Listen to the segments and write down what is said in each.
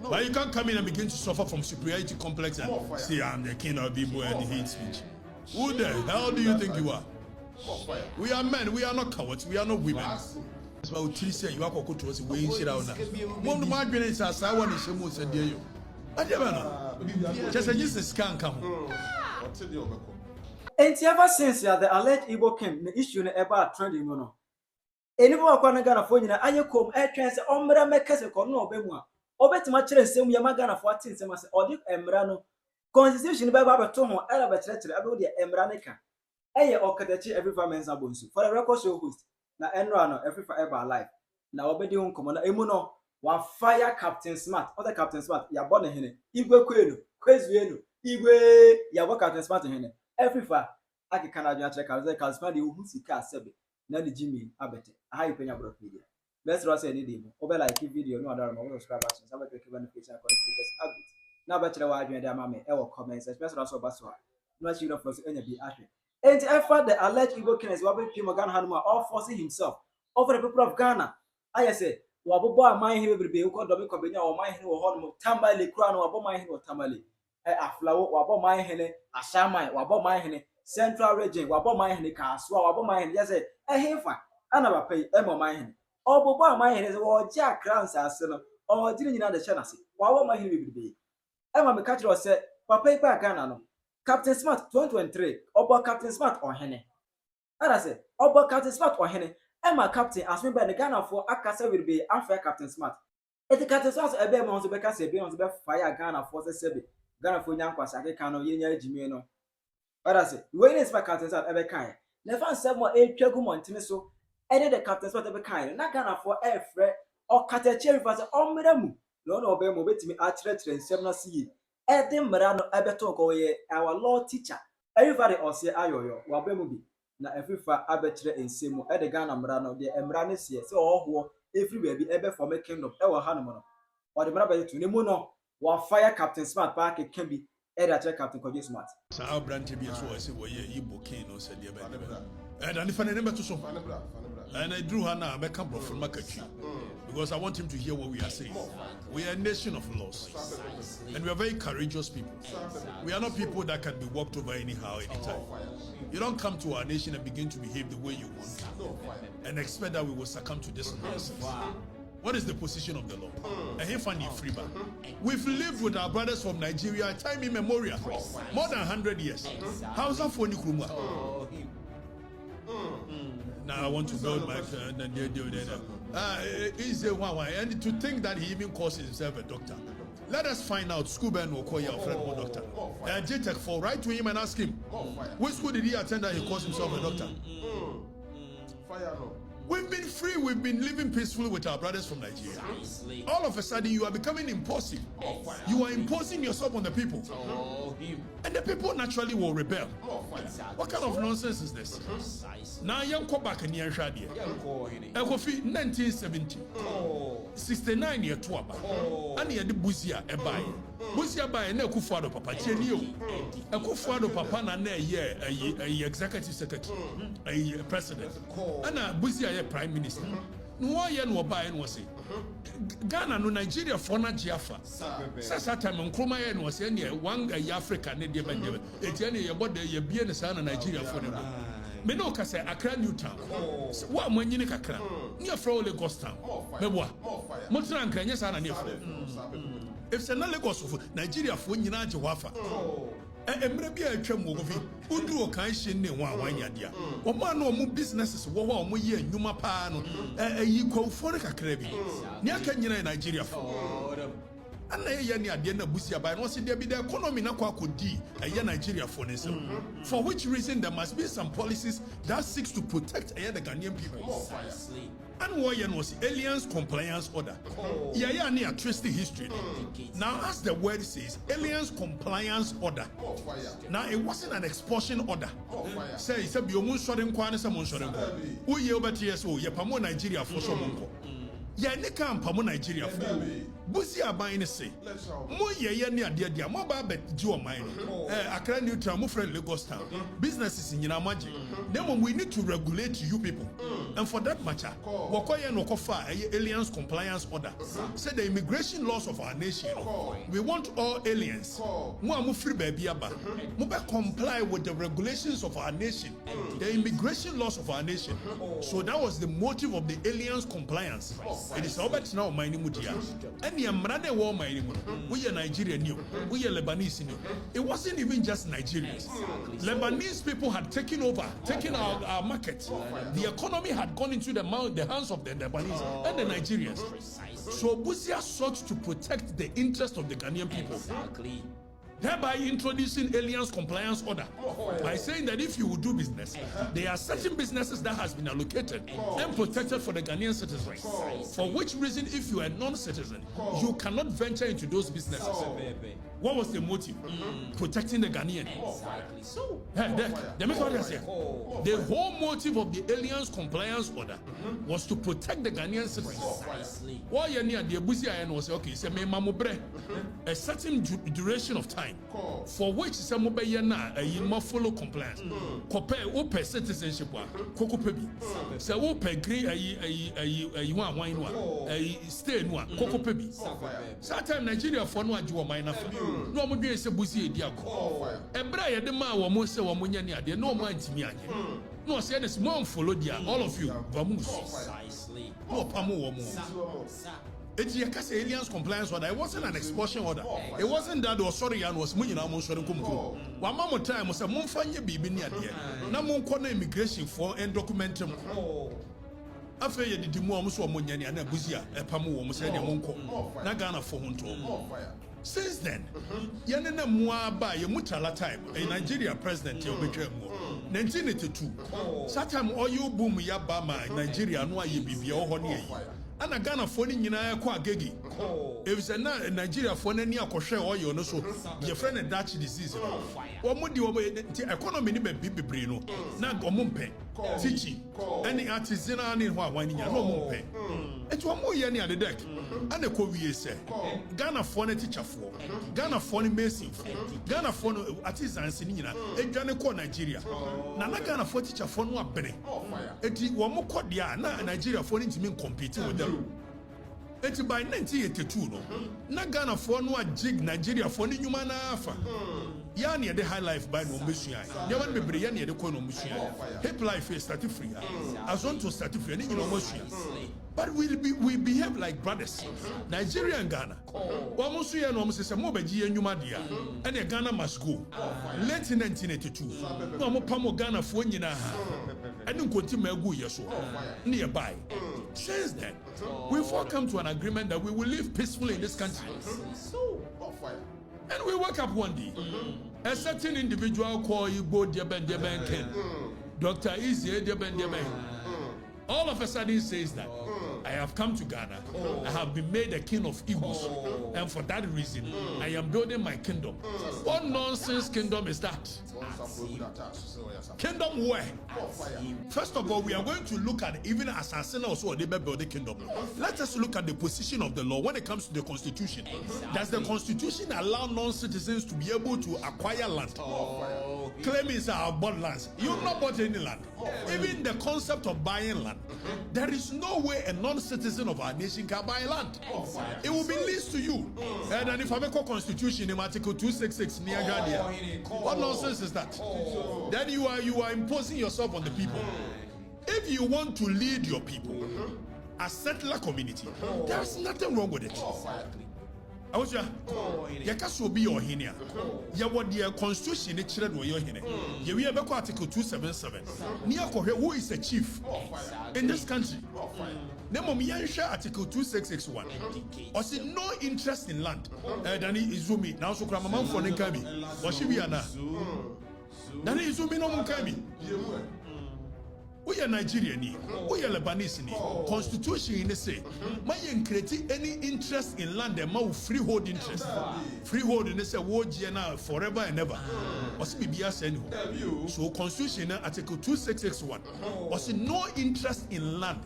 But you can't come in and begin to suffer from superiority complex and say, I'm the king of Igbo and hate speech. Who the hell do you think you are? We are men, we are not cowards, we are not women. That's why we say you are going to us, we ain't shit out now. One of my parents has I want to show most of you. I never know. Just a scan come. And ever since the alleged Igbo came, the issue about trending, you know. Anyone can Ghana for you, and you come air trans, Omra makers, or no Bemwa. Obet much less, same Yamagana 14, or Dick Emrano. Constitution by Baba Tomo, Arabic letter about the Emranica. Aye, Okatakyie Afrifa men's abonsu. For the record show host, na N0NSENSE ever alive. Na obedi on commander Emuno, wa fire Captain Smart, other Captain Smart, ya born hene, Igwe Kwenu, Kwezuenu, Igwe, ya wa Captain Smart hene. Afrifa, Aki Canadian check out the Calspadi who sika sebe, Nani Jimmy Abete, a high Penyah broke video. Let's run any demo. Over like video, no other subscribers, some of the notification according to the best updates. Now, better why you and Mamma, our comments, especially also Baswa. No children for any be asking. And after the alleged Igbo killers, Wabi Pimogan Hanuma, all forcing himself over the people of Ghana. I say, Waboba, my hero will be Domico Penyah or my hero or Tambali Crown or my hero Tamale. A flower, Wabo my hene, a Shamai, Wabo my hene, Central Region, Wabo my hene, Caswa, Wabo my hene, yes, a heifer, another pay Emma my hene. Or Boba my hene is all Jack Crowns as son, or didn't you know the Chanasi? Wabo my hene will be. Emma McCatcher said, Papa Ghana. Captain Smart 2023, Oba Captain Smart or Hene. And I said, Oba Captain Smart or Hene, Emma Captain as me by the Ghana for Akasa will be unfair Captain Smart. If the Captain Smart a bear monster because a bear on the fire Ghana for the Sebi, Ghana for Yankwas, I can't know Yenya Jimeno. But I said, when is my Captain Smart ever kind? Never said more a Pegumon Tiniso, added the Captain Smart ever kind, not Ghana for air fret or Okatakyie Afrifa or Medamu. No, no, bear mobile to me at Tretre and Semna Sea. Edim Marano Abetonko, our law teacher. Everybody or say Ayo, Wabemubi. Na Afrifa Abetre and Simo, Edegana Marano, the Emranis here, so all who every baby ever for my kingdom, our Hanuman. Or the Marabe to Nemono, while fire Captain Smart Park it can be editor Captain Koji Smart. So our brand to be as well as we Igbo king or said, and if I never to so. And I drew her now, I come from Okatakyie because I want him to hear what we are saying. We are a nation of laws, and we are very courageous people. We are not people that can be walked over anyhow, anytime. You don't come to our nation and begin to behave the way you want to and expect that we will succumb to this nonsense. What is the position of the law? We've lived with our brothers from Nigeria, time immemorial, more than 100 years. How's that for Nikruma? Now I want to build my easy one, and to think that he even calls himself a doctor. Let us find out. School Ben will call your friend or doctor. JTech for write to him and ask him which school did he attend that he calls himself a doctor. We've been free, we've been living peacefully with our brothers from Nigeria. All of a sudden, you are becoming impulsive. You are imposing yourself on the people. And the people naturally will rebel. What kind of nonsense is this? Now, young go back in the Shadia. Ekofi 1970. 69 year Tuaba. And he had the Buzia Ebai. Buzia by an Ekufado Papa Chenio. Ekufado Papa Nane, a executive secretary, a president. And a Buzia prime minister. No yen no buy and was it. Ghana no Nigeria for na Jaffa. Sasa time on Kroma yen was any one Africa ne de bende. Etienne about the bien sana Nigeria for them. Me no ka say Accra New Town. Wa mo nyini kakra. Near from Lagos town. Me boa. Mo tran kan nya sana near from. If say na Lagos for Nigeria for nyina je wafa. Emre bi atwa mu ogofi udu o kan hye ne ho awanya dia o ma no mu businesses wo ho mo ye anwuma pa no yi kwofo ne kakra bi ne aka nyina Nigeria fo ana ye ne ade na busia ba no se dia bi the economy na kwa kodi Nigeria fo ne so for which reason there must be some policies that seeks to protect the Ghanaian people. And what was aliens compliance order. Yeah, near twisted history. Now, as the word says, aliens compliance order. Now, it wasn't an expulsion order. Say, it's a biomun shorting kwan, someone shorting. Who ye over TSO, ye pamo Nigeria for some. Yeah, ne can pamo Nigeria for. Busi aban ne say. Mo ye ni ade ade mo ba bet ji o man. Accra neutral mo friend Lagos town. Businesses in Yinamaji. Then we need to regulate you people. And for that matter, Wakoye no kofa aliens compliance order. Say the immigration laws of our nation. We want all aliens. Mo free baby aba. Mo be comply with the regulations of our nation. The immigration laws of our nation. So that was the motive of the aliens compliance. It is about now my mudia. And the Amrade war my we are Nigerian new. We are Lebanese new. It wasn't even just Nigerians. Lebanese people had taken over, taken our market. The economy had gone into the hands of the Lebanese and the Nigerians. So Busia sought to protect the interest of the Ghanaian people. Thereby introducing aliens compliance order by saying that if you will do business, there are certain businesses that has been allocated and protected for the Ghanaian citizens. For which reason, if you are a non-citizen, you cannot venture into those businesses. What was the motive? Protecting the Ghanaian. So, the whole motive of the aliens compliance order was to protect the Ghanaian citizens. Why you near the Busia was okay, say a certain duration of time for which some bayana a follow compliance. Compare open citizenship, Coco Pebi. Say open green a wine, a stay one, Coco Pebi. Sometimes Nigeria for no do minor. No more say Busi Diaco. And Brian the man or Mose or Munyania, they no mind to me. No, say this mom follow dia, all of you, Vamus. No, Pamu or more. It's a aliens compliance order. It wasn't an expulsion order. It wasn't that or sorry and was money now. One more time was a monfanya baby near there. No more corner immigration for and document. After you did more Munyani and a Buzia, a Pamu, Musania Monko, Nagana for Hunto. Since then, Yanina Mua by a Mutala time, a Nigeria president, 1982. Satam oil boom Yabama, Nigeria, no ye be your honey. And a Ghana phone in Kwa Gegi. If it's a Nigeria phone any akoshe oil no so your friend a Dutch disease. Or mudi economy ni be brino. Na gomumpe, teaching, any artisanal in Hawaii, no mumpe. It's one more year near the deck. And the Kowie say Ghana phone a teacher for Ghana phone mason, Ghana phone artisans in a Ghana Nigeria. Nana Ghana phone teacher phone one penny. It's one more cordia, Nigeria phone into me competing with them. It's by 1982, no. Na Ghana for no jig Nigeria for the human afa. Yani the high life by no mission. You want me bring the coin on mission. Hip life is started free. As want to start free, you know mission. But we behave like brothers. Nigeria and Ghana. Almost you know, almost a mobile G and Yumadia. And Ghana must go. Late in 1982. No more Pamo Ghana for Nina. I don't continue to go yes nearby. Since then, we've all come to an agreement that we will live peacefully in this country. And we woke up one day. A certain individual called Igbo Deben Ken. Dr. Izzy Deben. All of a sudden says that I have come to Ghana. I have been made a king of Igbos. And for that reason, I am building my kingdom. What nonsense kingdom is that? Kingdom where? First of all, we are going to look at even assassin also they build the kingdom. Let us look at the position of the law when it comes to the constitution. Does the constitution allow non-citizens to be able to acquire land? Claiming it's our bought lands. You've not bought any land. Even the concept of buying land. There is no way a non-citizen of our nation can buy land. It will be leased to you. And then if I make a constitution in Article 266 near Guardian, what nonsense is that? Then you are imposing yourself on the people. If you want to lead your people, a settler community, there's nothing wrong with it. I was ya be your hinia. Ya what the constitution it children were your hinia. You have Article 277. Who is a chief in this country? Nemo Miyansha Article 2661. Or see no interest in land. Dani Izumi now so Kramam for Nkami. Or she be ana. Dani Izumi no Mukami. We are Nigerian, we are Lebanese. Constitution in the say, my create any interest in land, the more freehold interest. Freehold in the say, forever and ever. So Constitution Article 2661 was no interest in land,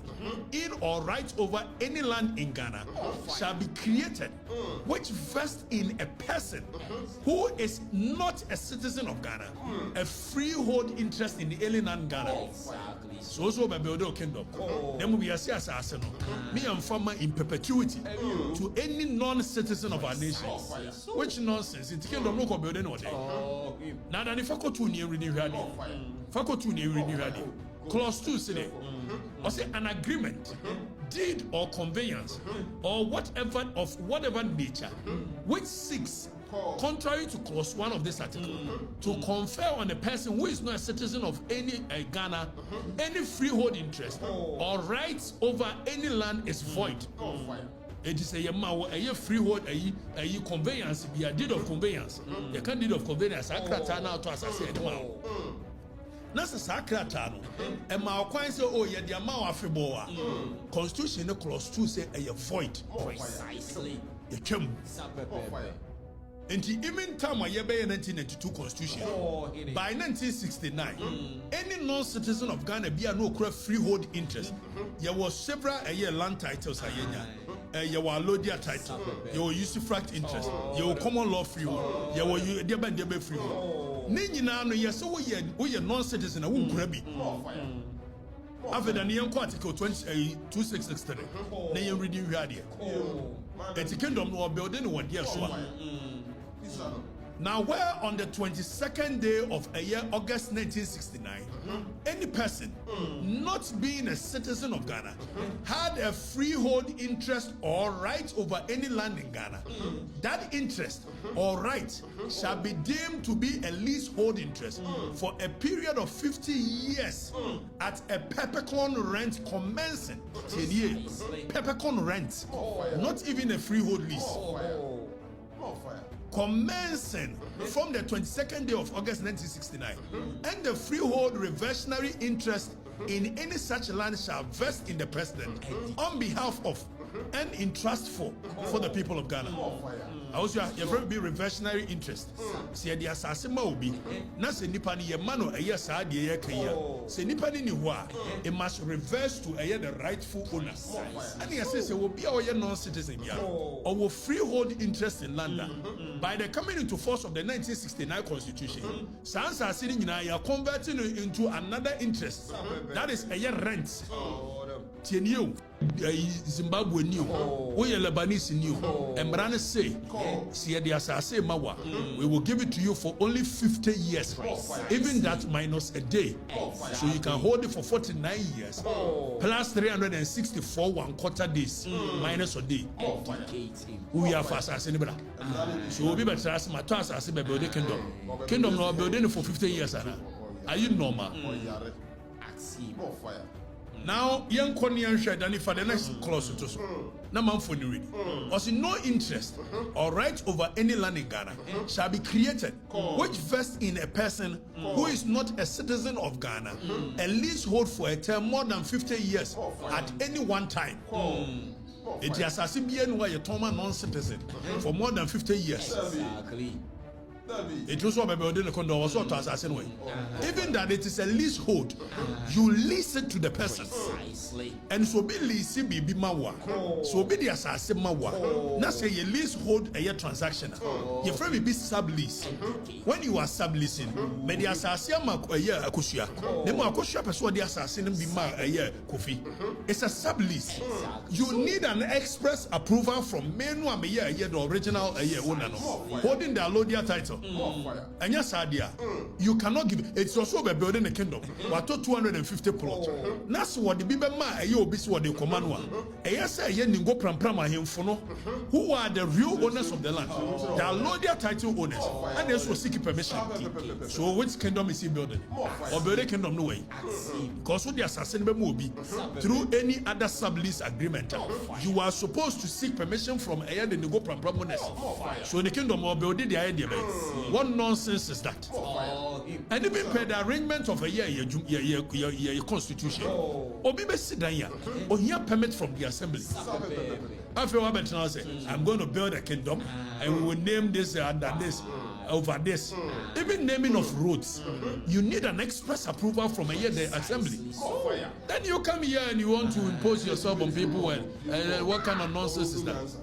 in or right over any land in Ghana shall be created, which vests in a person who is not a citizen of Ghana, a freehold interest in the alien land Ghana. So by building kingdom. Then we are saying, me and farmer in perpetuity to any non-citizen of our nation. Which nonsense? It's kingdom no building or day. Now that if I go to near reading Clause 2 say, or say an agreement, deed or conveyance, or whatever of whatever nature, which seeks, contrary to clause 1 of this article, to confer on a person who is not a citizen of any Ghana, any freehold interest or rights over any land is void. It is a freehold, a conveyance, be a deed of conveyance. You can't deed of conveyance. I can't turn out to assess it. Nasa sakrata no e ma okwan say oh ye dia ma afeboa Constitution clause 2 say a void precisely ye twam and even time ye be 1992 Constitution by 1969 any non-citizen of Ghana be no freehold interest. There was several land titles you were Lodia title, you were usufruct interest, you were common law freehold, you were deba freehold. Nina no yes, we are non-citizen, a woman grabby. After the Nyan Article 2663, Nayan reading radio. It's a kingdom or building one year. Now, where on the 22nd day of a year, August 1969, any person not being a citizen of Ghana had a freehold interest or right over any land in Ghana, that interest or right shall be deemed to be a leasehold interest for a period of 50 years at a peppercorn rent commencing 10 years. Peppercorn rent, not even a freehold lease. Commencing from the 22nd day of August 1969, and the freehold reversionary interest in any such land shall vest in the president on behalf of and in trust for the people of Ghana. Also, you have be reversionary interest. See, the assassin will be not say Nipani Yamano a yes, I dear Kaya. Say Nipani Niwa, it must reverse to the rightful owner. And he says it will be our non-citizen or freehold interest in land. By the coming into force of the 1969 Constitution, Sans are sitting in a converting into another interest. That is a rent. Tienio, Zimbabwe new, we are Lebanese new, and Brana say, see the assassin Mawa, we will give it to you for only 50 years, even that minus a day. So you can hold it for 49 years, plus 364 1/4 days, minus a day. We are for assassin. So we'll be better as my task as a building kingdom. Kingdom no building for 50 years. Are you normal? Now, young Konian shed and for the next clause to so. No man for read. Also, no interest or right over any land in Ghana shall be created, which vests in a person who is not a citizen of Ghana, a leasehold for a term more than 50 years at any one time. It is as if you are a Toma non-citizen for more than 50 years. Exactly. It was what building the condo was also assassin way. Even that it is a leasehold, you lease it to the person. And so be lease be mawa. So be the assassin mawa. Now say you leasehold a year transaction. Your friend be sublease. When you are subleasing, may the assassin a year akushia. The more akushia person the assassin be ma a year kofi. It's a sublease. You need an express approval from men who are a year the original a year owner holding the Alodia title. And yes, idea. You cannot give it's also by building a kingdom. What 250 plots. That's what the Bible ma you be what they command one. And yes, I go pram him for no. Who are the real owners of the land? The Alodia title owners. And they also seek permission. So which kingdom is he building? Or building kingdom no way. Because with the assassin will be through any other sublease agreement. You are supposed to seek permission from a the go pram owners. So the kingdom will build the idea. What nonsense is that? And even per the arrangement of a year constitution. Obi be sit down here. Or here permit from the assembly. After what I say, I'm going to build a kingdom and we will name this under this. Over this, even naming of roads, you need an express approval from the assembly. Then you come here and you want to impose yourself on people. What kind of nonsense is that?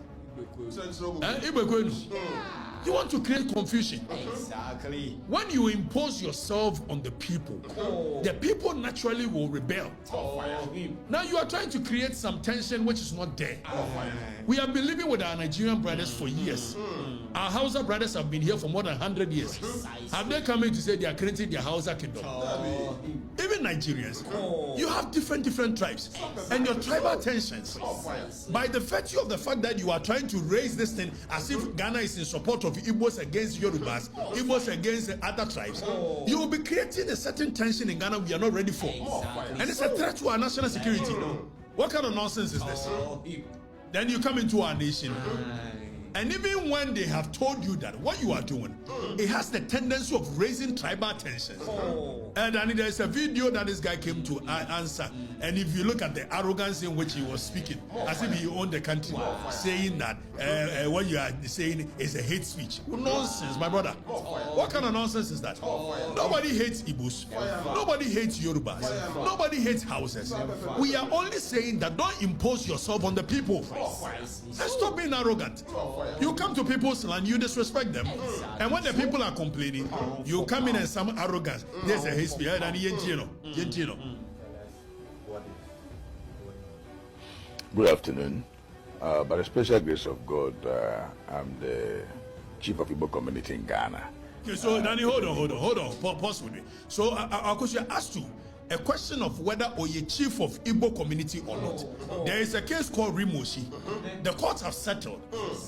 You want to create confusion. Exactly. When you impose yourself on the people naturally will rebel. Now you are trying to create some tension which is not there. We have been living with our Nigerian brothers for years. Our Hausa brothers have been here for more than 100 years. Have they come in to say they are creating their Hausa kingdom? Even Nigerians, you have different tribes and your tribal tensions. By the virtue of the fact that you are trying to raise this thing as if Ghana is in support of Igbos against Yorubas, Igbos against other tribes, you will be creating a certain tension in Ghana we are not ready for. And it's a threat to our national security. What kind of nonsense is this? Then you come into our nation. And even when they have told you that what you are doing, it has the tendency of raising tribal tensions. And then there's a video that this guy came to answer. And if you look at the arrogance in which he was speaking, as if he owned the country, saying that what you are saying is a hate speech. Nonsense, my brother. What kind of nonsense is that? Nobody hates Igbos. Nobody hates Yorubas. Nobody hates houses. We are only saying that don't impose yourself on the people. And stop being arrogant. You come to people's land, you disrespect them. And when the people are complaining, you come in and some arrogance. There's a hate speech. Good afternoon. By the special grace of God, I'm the chief of Igbo community in Ghana. Okay, so Danny, hold on. Pause with me. So I'll ask you a question of whether you're chief of Igbo community or not. There is a case called Rimoshi. The courts have settled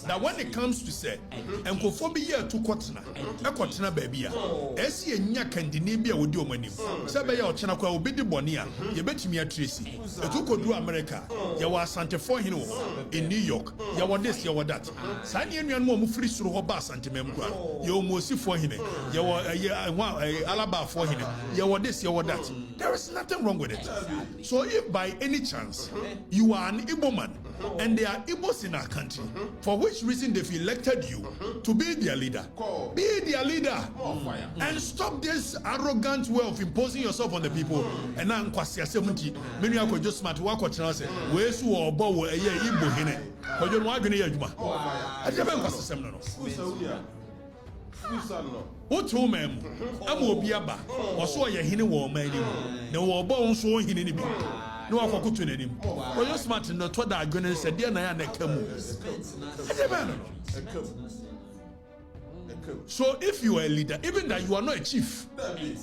that when it comes to say, and conformia to Kotna baby, Esi nya Candinabia would do money. Sabaya or Chanaka will be the Bonia, you bet me a Tracy. A two could do America. You were Santa Fe in New York. You were this, you were that. Sanian Mom free through her bass and Memra. You almost see for him. You were a Alaba for him. You were this, you were that. There is nothing wrong with it. So if by any chance you are an Igbo man and there are Igbos in our country, for which reason they've elected you to be their leader, be their leader and stop this arrogant way of imposing yourself on the people. And now many are just smart work or chance. Where's who or bow a year Igbo hine? But you want to be a I never system. What home am Obiaba or so a hini war made him. No war bones so in any no one could to him. Or you're smart in the Todd Argument said, dear Nayana Kamu. So if you are a leader, even that you are not a chief,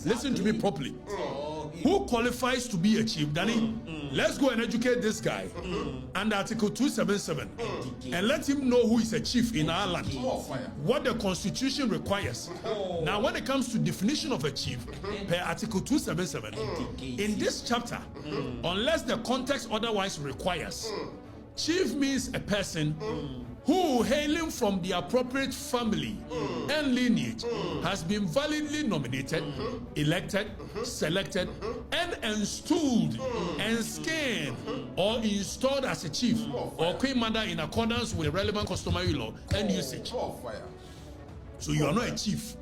listen to me properly. Who qualifies to be a chief, Danny? Let's go and educate this guy under Article 277 and let him know who is a chief in our land, what the Constitution requires. Now, when it comes to definition of a chief, per Article 277, in this chapter, unless the context otherwise requires, chief means a person who, hailing from the appropriate family and lineage, has been validly nominated, elected, selected, and installed, and scanned, or installed as a chief or queen mother in accordance with the relevant customary law and usage. So you are not a chief.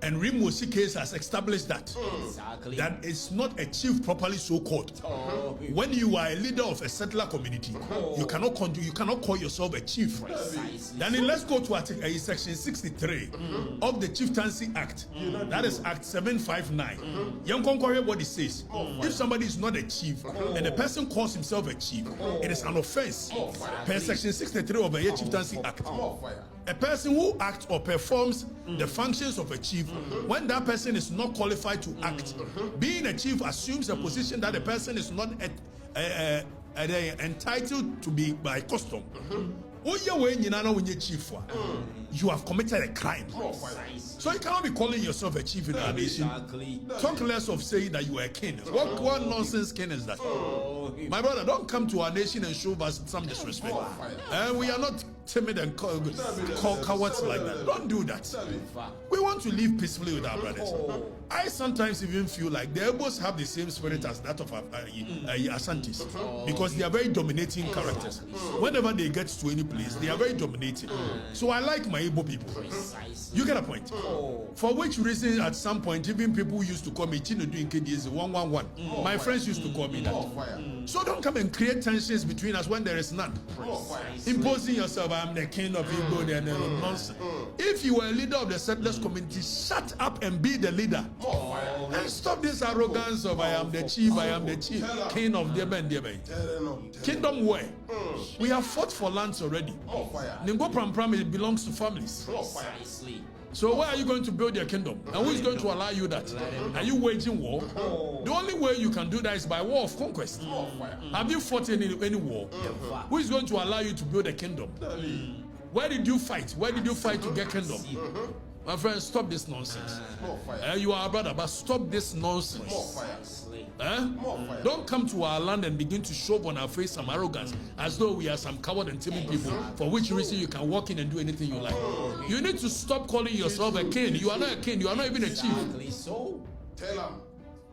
And Rimoshi case has established that. That it's not a chief properly so called. When you are a leader of a settler community, you cannot call yourself a chief. Then let's go to section 63 of the Chieftaincy Act. That is Act 759. What it says. If somebody is not a chief and a person calls himself a chief, it is an offense. Per section 63 of the Chieftaincy Act. A person who acts or performs the functions of a chief when that person is not qualified to act. Being a chief assumes a position that a person is not entitled to be by custom. You have committed a crime. So you cannot be calling yourself a chief in our nation. Talk less of saying that you are a king. What nonsense king is that? My brother, don't come to our nation and show us some disrespect. We are not timid and cowards like that. Don't do that. We want to live peacefully with our brothers. I sometimes even feel like the Igbos have the same spirit as that of Asantis, because they are very dominating characters. Whenever they get to any place, they are very dominating. So I like my Igbo people. You get a point? For which reason, at some point, even people used to call me Chinedu in KDS 111. My friends used to call me that. So don't come and create tensions between us when there is none. Imposing yourself, I'm the king of Igbo, and nonsense. If you were a leader of the settlers community, shut up and be the leader. And stop this arrogance of I am the chief, king of Debe and Debe. Kingdom where? We have fought for lands already. Ningo Pram, it belongs to families. So where are you going to build your kingdom? And who is going to allow you that? Are you waging war? The only way you can do that is by war of conquest. Have you fought in any war? Who is going to allow you to build a kingdom? Where did you fight? Where did you fight to get kingdom? My friend, stop this nonsense. You are a brother, but stop this nonsense. Don't come to our land and begin to show on our face some arrogance as though we are some coward and timid people, for which reason you can walk in and do anything you like. You need to stop calling yourself a king. You are not a king. You are not even a chief.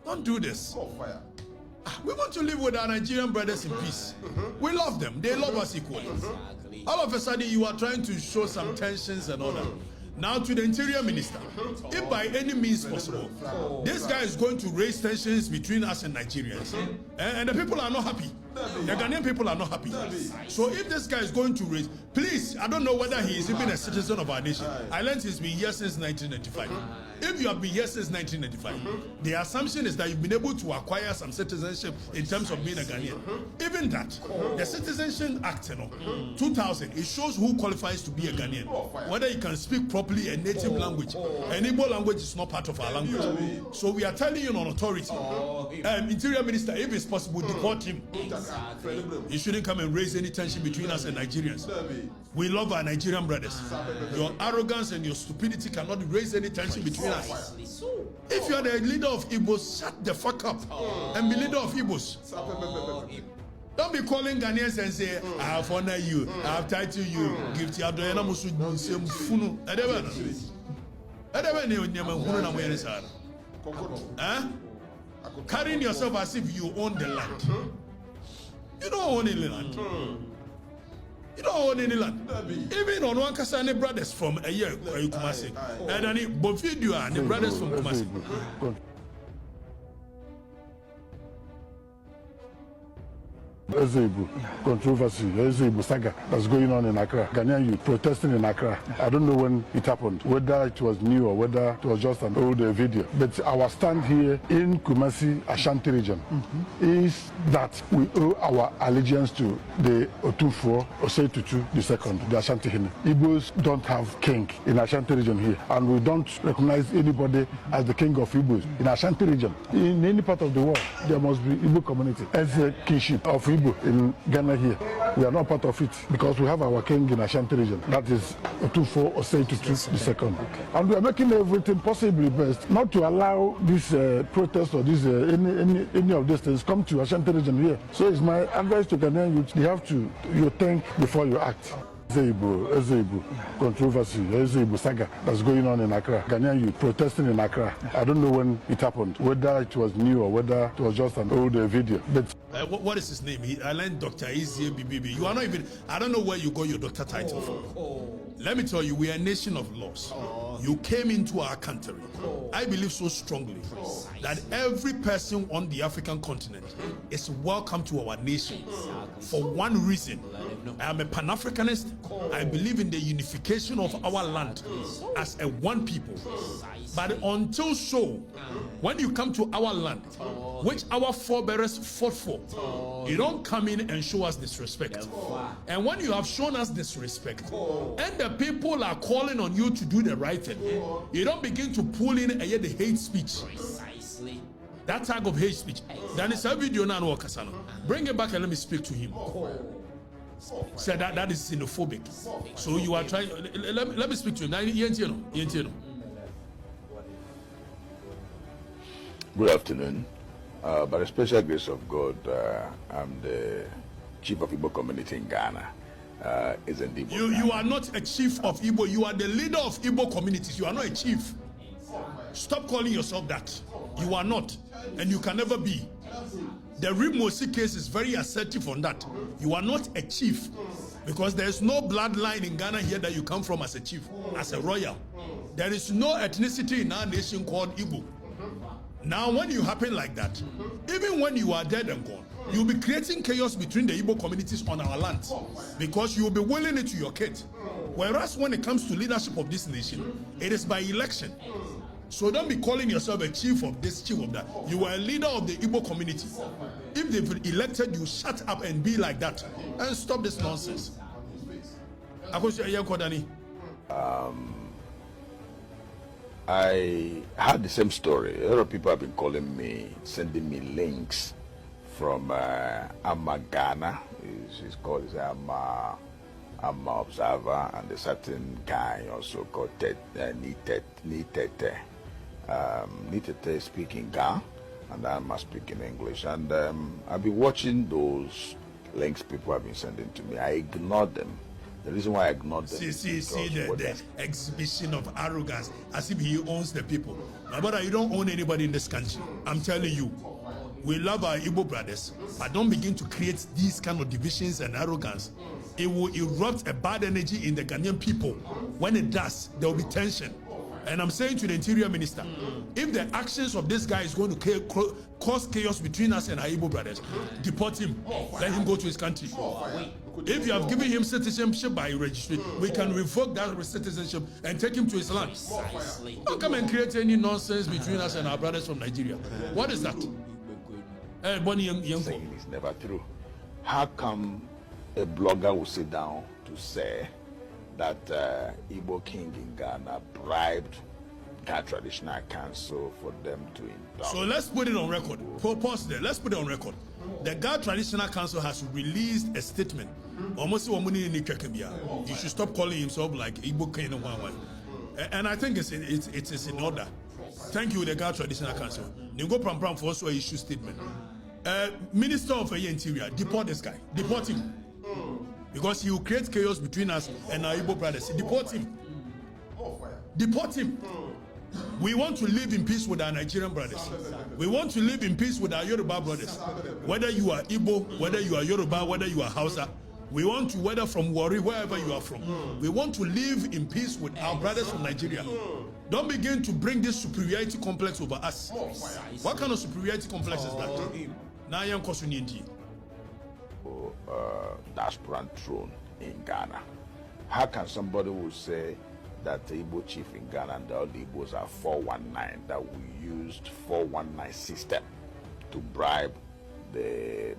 Don't do this. We want to live with our Nigerian brothers in peace. We love them. They love us equally. All of a sudden, you are trying to show some tensions and all that. Now to the Interior Minister, if by any means possible, this guy is going to raise tensions between us and Nigerians, and the people are not happy. The Ghanaian people are not happy. So if this guy is going to raise, please, I don't know whether he is even a citizen of our nation. I learned he's been here since 1995. If you have been here since 1995, the assumption is that you've been able to acquire some citizenship in terms of being a Ghanaian. Even that, the Citizenship Act, 2000, it shows who qualifies to be a Ghanaian. Whether you can speak properly a native language. An Igbo language is not part of our language. So we are telling you on authority, Interior Minister, if it's possible, deport him. You shouldn't come and raise any tension between us and Nigerians. We love our Nigerian brothers. Your arrogance and your stupidity cannot raise any tension between us. If you are the leader of Igbos, shut the fuck up and be leader of Igbos. Don't be calling Ghanaians and say, I have honored you, I have titled you, Gifty Adoyana Musu Semu Funu. Carrying yourself as if you own the land. You don't own any land. You don't own any land. Even on one Kasane brothers from a year, Kumasi, and then Bofidio and the brothers from Kumasi. Igbo controversy, Igbo saga that's going on in Accra. Ghanaian youth protesting in Accra. I don't know when it happened, whether it was new or whether it was just an old video. But our stand here in Kumasi, Ashanti region, is that we owe our allegiance to the Otufo Osei-Tutu II, the Ashanti Hine. Igbos don't have king in Ashanti region here, and we don't recognize anybody as the king of Igbos in Ashanti region. In any part of the world, there must be Igbo community as a kingship of Igbo. In Ghana here, we are not part of it because we have our king in Ashanti region. That is Otufo Osei-Tutu II. And we are making everything possibly best not to allow this protest or this any of these things come to Ashanti region here. So it's my advice to Ghanaian youth: you have to think before you act. Igbo controversy, Igbo saga that's going on in Accra. Ghanaian youth protesting in Accra. I don't know when it happened, whether it was new or whether it was just an old video. But what is his name? I learned Dr. Ezie BBB. You are not even, I don't know where you got your doctor title from. Let me tell you, we are a nation of laws. You came into our country. I believe so strongly that every person on the African continent is welcome to our nation for one reason. I am a Pan-Africanist. I believe in the unification of our land as a one people. But until so, when you come to our land, which our forebears fought for, you don't come in and show us disrespect. And when you have shown us disrespect, and the people are calling on you to do the right thing, you don't begin to pull in the hate speech. That type of hate speech. Then it's a video now. Bring it back and let me speak to him. Say that is xenophobic. So you are trying. Let me speak to him. Good afternoon. By the special grace of God, I'm the chief of Igbo community in Ghana. isn't Igbo. You are not a chief of Igbo. You are the leader of Igbo communities. You are not a chief. Stop calling yourself that. You are not, and you can never be. The Rimosi case is very assertive on that. You are not a chief, because there is no bloodline in Ghana here that you come from as a chief, as a royal. There is no ethnicity in our nation called Igbo. Now, when you happen like that, even when you are dead and gone, you'll be creating chaos between the Igbo communities on our land, because you'll be willing it to your kid. Whereas when it comes to leadership of this nation, it is by election. So don't be calling yourself a chief of this, chief of that. You are a leader of the Igbo community. If they've elected you, shut up and be like that and stop this nonsense. I had the same story. A lot of people have been calling me, sending me links from Ghana. He's called Amma Observer, and a certain guy also called Nitete. Nitete speaking Ga, and I'm speaking English. And I've been watching those links people have been sending to me. I ignored them. The reason why I ignored them. See the exhibition of arrogance, as if he owns the people. My brother, you don't own anybody in this country. I'm telling you. We love our Igbo brothers, but don't begin to create these kind of divisions and arrogance. It will erupt a bad energy in the Ghanaian people. When it does, there will be tension. And I'm saying to the Interior Minister, if the actions of this guy is going to cause chaos between us and our Igbo brothers, deport him. Let him go to his country. If you have given him citizenship by registry, we can revoke that citizenship and take him to his land. Don't come and create any nonsense between us and our brothers from Nigeria. What is that? Saying it's never true. How come a blogger will sit down to say that Igbo king in Ghana bribed Ghana Traditional Council for them to indulge? So let's put it on record. Pause there. Let's put it on record. The Ghana Traditional Council has released a statement. He should stop calling himself like Igbo king. And I think it is in order. Thank you, the Ghana Traditional Council. Ningo Pram for also issue statement. Minister of Interior, deport this guy. Deport him. Because he will create chaos between us and our Igbo brothers. Deport him. Deport him. We want to live in peace with our Nigerian brothers. We want to live in peace with our Yoruba brothers. Whether you are Igbo, whether you are Yoruba, whether you are Hausa, we want to, whether from Warri, wherever you are from, we want to live in peace with our brothers from Nigeria. Don't begin to bring this superiority complex over us. What kind of superiority complex is that? Diasporan throne in Ghana. How can somebody who say that the Igbo chief in Ghana and all the Igbos are 419, that we used 419 system to bribe the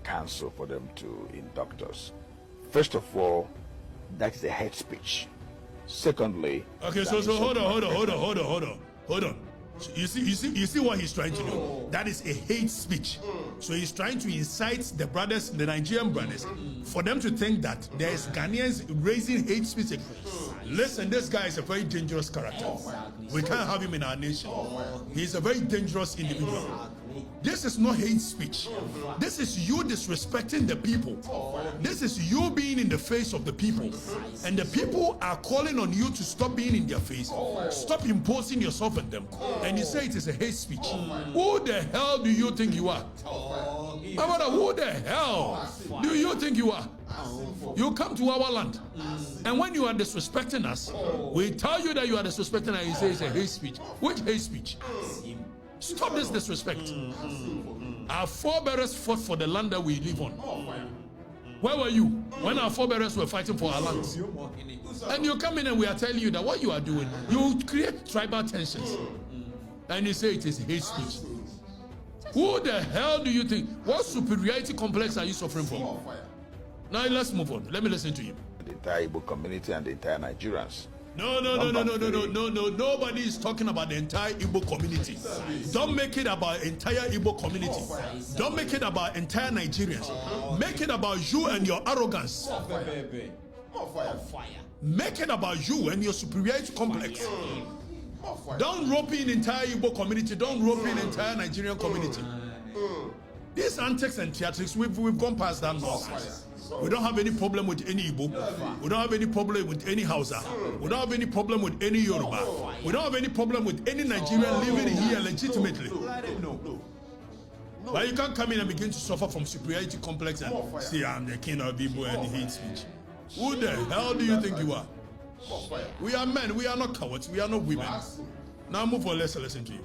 council for them to induct us? First of all, that's a hate speech. Secondly, okay, so hold on. So you see what he's trying to do. That is a hate speech. So he's trying to incite the brothers, the Nigerian brothers, for them to think that there is Ghanaians raising hate speech. Listen, this guy is a very dangerous character. We can't have him in our nation. He's a very dangerous individual. This is not hate speech. This is you disrespecting the people. This is you being in the face of the people. And the people are calling on you to stop being in their face. Stop imposing yourself on them. And you say it is a hate speech. Who the hell do you think you are? Who the hell do you think you are? You come to our land. And when you are disrespecting us, we tell you that you are disrespecting us and you say it's a hate speech. Which hate speech? Stop this disrespect. Our forebears fought for the land that we live on. Where were you when our forebears were fighting for our lands? And you come in and we are telling you that what you are doing, you create tribal tensions. And you say it is hate speech. Who the hell do you think? What superiority complex are you suffering from? Now let's move on. Let me listen to him. The entire Igbo community and the entire Nigerians. No. Nobody is talking about the entire Igbo community. Don't make it about entire Igbo community. Don't make it about entire Nigerians. Make it about you and your arrogance. Make it about you and your superiority complex. Don't rope in entire Igbo community. Don't rope in entire Nigerian community. These antics and theatrics, we've gone past that nonsense. We don't have any problem with any Igbo. We don't have any problem with any Hausa. We don't have any problem with any Yoruba. We don't have any problem with any Nigerian living here legitimately. But you can't come in and begin to suffer from superiority complex and say I'm the king of Igbo and hate speech. Who the hell do you think you are? We are men, we are not cowards, we are not women. Now move on, let's listen to you.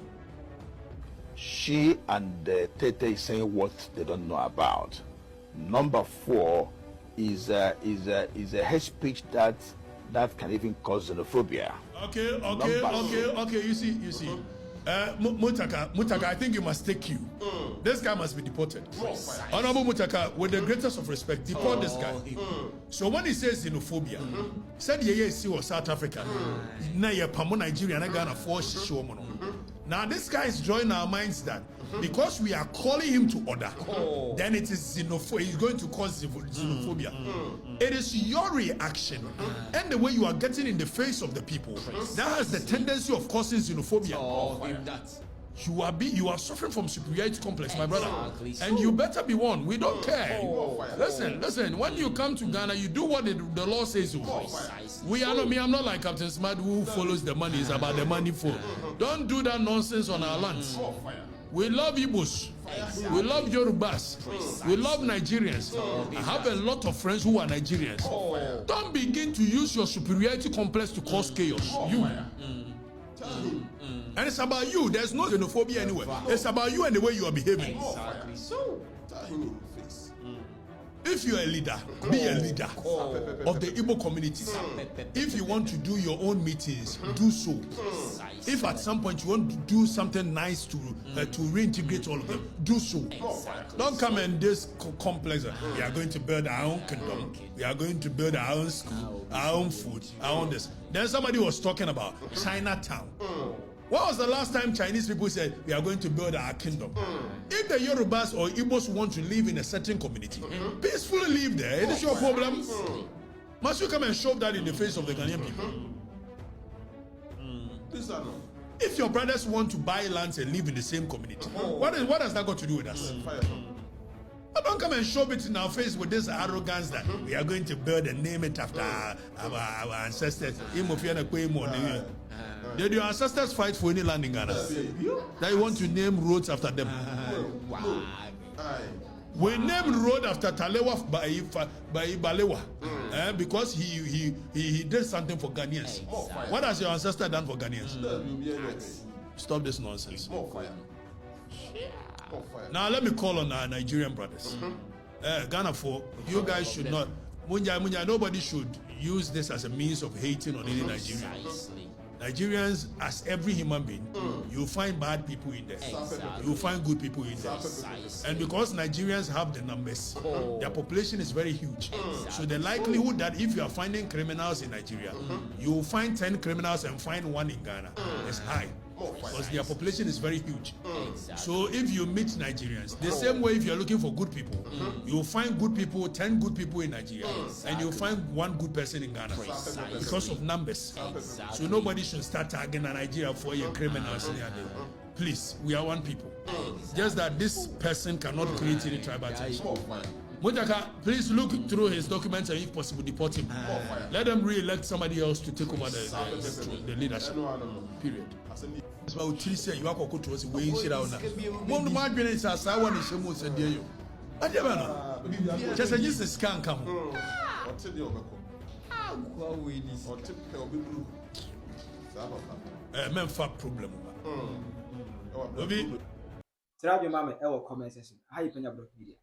She and Tete is saying what they don't know about. Number 4 is a hate speech that can even cause xenophobia. Okay. You see. Mutaka, I think you must take you. This guy must be deported. Honorable Mutaka, with the greatest of respect, deport this guy. So when he says xenophobia, said he was South Africa. Now you're Nigeria, and Ghana for Shishomono. Now this guy is drawing our minds that because we are calling him to order, then it is xenophobia. He's going to cause xenophobia. It is your reaction and the way you are getting in the face of the people that has the tendency of causing xenophobia. You are suffering from superiority complex, my brother, and you better be warned. We don't care. Listen. When you come to Ghana, you do what the law says. We are not. I'm not like Captain Smart who follows the money. It's about the money for. Don't do that nonsense on our lands. We love Igbos. We love Yorubas. We love Nigerians. I have a lot of friends who are Nigerians. Don't begin to use your superiority complex to cause chaos. And it's about you. There's no xenophobia anywhere. It's about you and the way you are behaving. Exactly. So, tell him in the face. If you're a leader, be a leader of the Igbo communities. If you want to do your own meetings, do so. If at some point you want to do something nice to reintegrate all of them, do so. Don't come in this complex. We are going to build our own kingdom. We are going to build our own school, our own food, our own this. Then somebody was talking about Chinatown. When was the last time Chinese people said we are going to build our kingdom? If the Yorubas or Igbos want to live in a certain community, peacefully live there. It is your problem. Must you come and shove that in the face of the Ghanaian people? If your brothers want to buy lands and live in the same community, what has that got to do with us? But don't come and shove it in our face with this arrogance that we are going to build and name it after our ancestors. Did your ancestors fight for any land in Ghana? That you want to name roads after them? We named road after Talewa by Balewa because he did something for Ghanaians. What has your ancestor done for Ghanaians? Stop this nonsense. Now let me call on our Nigerian brothers. Ghana, for you guys should not. Nobody should use this as a means of hating on any Nigerian. Nigerians, as every human being, you find bad people in there. You find good people in there. And because Nigerians have the numbers, their population is very huge. So the likelihood that if you are finding criminals in Nigeria, you will find 10 criminals and find 1 in Ghana is high. Because their population is very huge. So if you meet Nigerians, the same way if you're looking for good people, you'll find good people, 10 good people in Nigeria, and you'll find 1 good person in Ghana because of numbers. So nobody should start tagging Nigeria for your criminals. Please, we are one people. Just that this person cannot create any tribalism. Mutaka, please look through his documents and if possible deport him. Let them re-elect somebody else to take over the leadership. Period. That's why we say you are going to way shit out now. One of my parents has I want to show most of you. I never know. Just a scan come. Men fat problem. Tell your mama, comment section. How you Penyah Block Media.